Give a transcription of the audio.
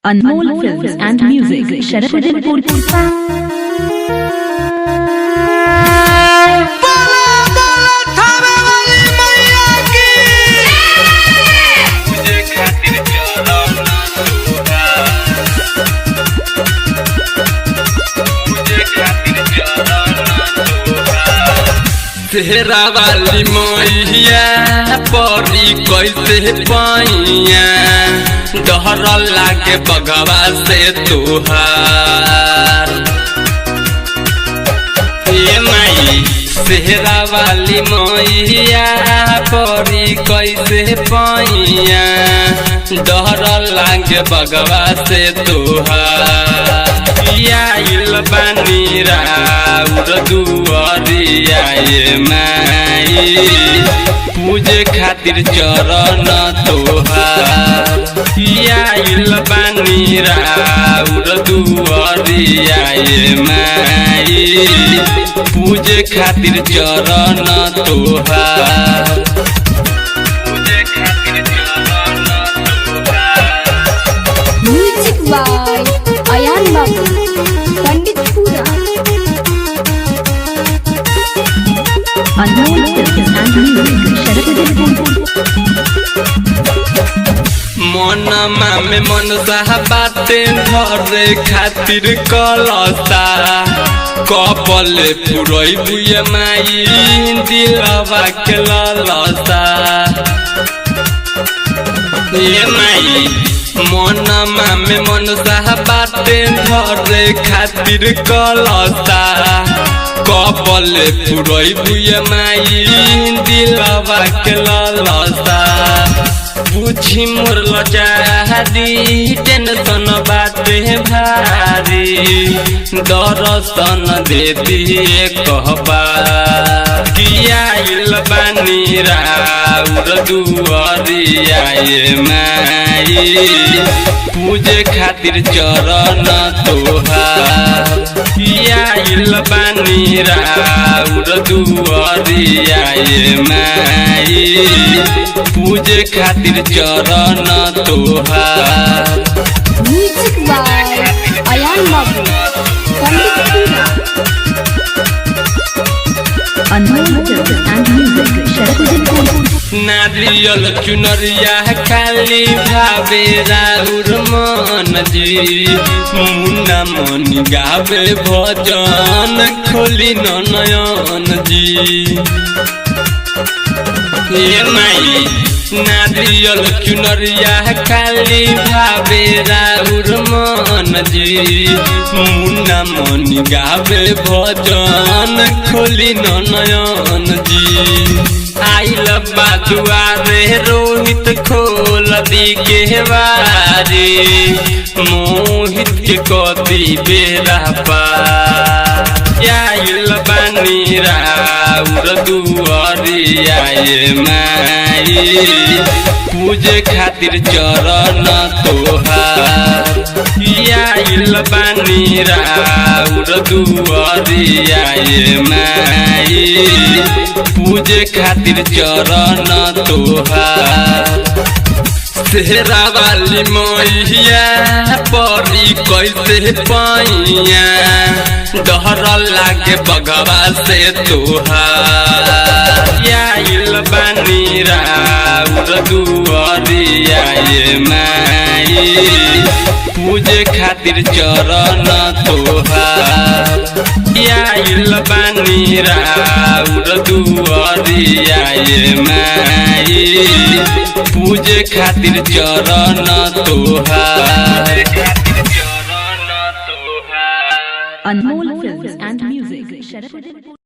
Anmol Films and Music, Sharafuddin Purki. तेरा वाली मैया परी कैसे पाइया डर लागे बगवा से तुहार ये माई तेरा वाली मैया परी कैसे पाइया डर लागे बगवा से तुहार आइल बानी राउर दुआरिया ये माई पूजे खातिर चरण तोहार आइल बानी राउर दुआरिया ये माई पूजे खातिर चरण तोहार म्यूजिक बाय अयान बाबू पंडित पूरा Anmol Films and Music, Sharafuddin Purki. मनमा में मन बाते धरे खातिर कलसा कपल पुरई बुए माई दिलवा के ललसा ये माई मनमा में मन बाते धरे खातिर कलसा कपल पुरई बुए माई दिलवा के ललसा बुझी मोर लजादी टेंशन बाते भारी दर्शन देती कहबा किया आइल बानी राउर दुआरिया ये माई पूजे खातिर चरण तोहार किया आइल बानी राउर दुआरिया ये माई पूजे खातिर चरण तोहार म्यूजिक बाय अयान बाबू पंडित पूरा Anmol Films and Music, Sharafuddin Purki. नारियल चुनरिया खाली भावे राउर मन जी मुन्ना मनी गावे भजन खोली नयन जी ये माई नारियल चुनरिया खाली भावे राउर मन जी मुन्ना मनी गावे भजन खोली नयन जी आइल बाजुआरे रोहित खोल दी के बारे मोहित के कदी बेरा आइल बानी राउर दुआरिया ये माई पूजे खातिर चरण तोहार आइल बानी राउर दुआरिया ये माई पूजे खातिर चरण तोहार तेरा वाली मैया परी कैसे पाइया डर लागे बगवा से तुहार आइल बानी राउर दुआरिया ये माई पूजे खातिर चरण तोहार आइल बानी राउर दुआरिया ये माई पूजे खातिर चरण तोहार Anmol Films and Music, Sharafuddin Purki.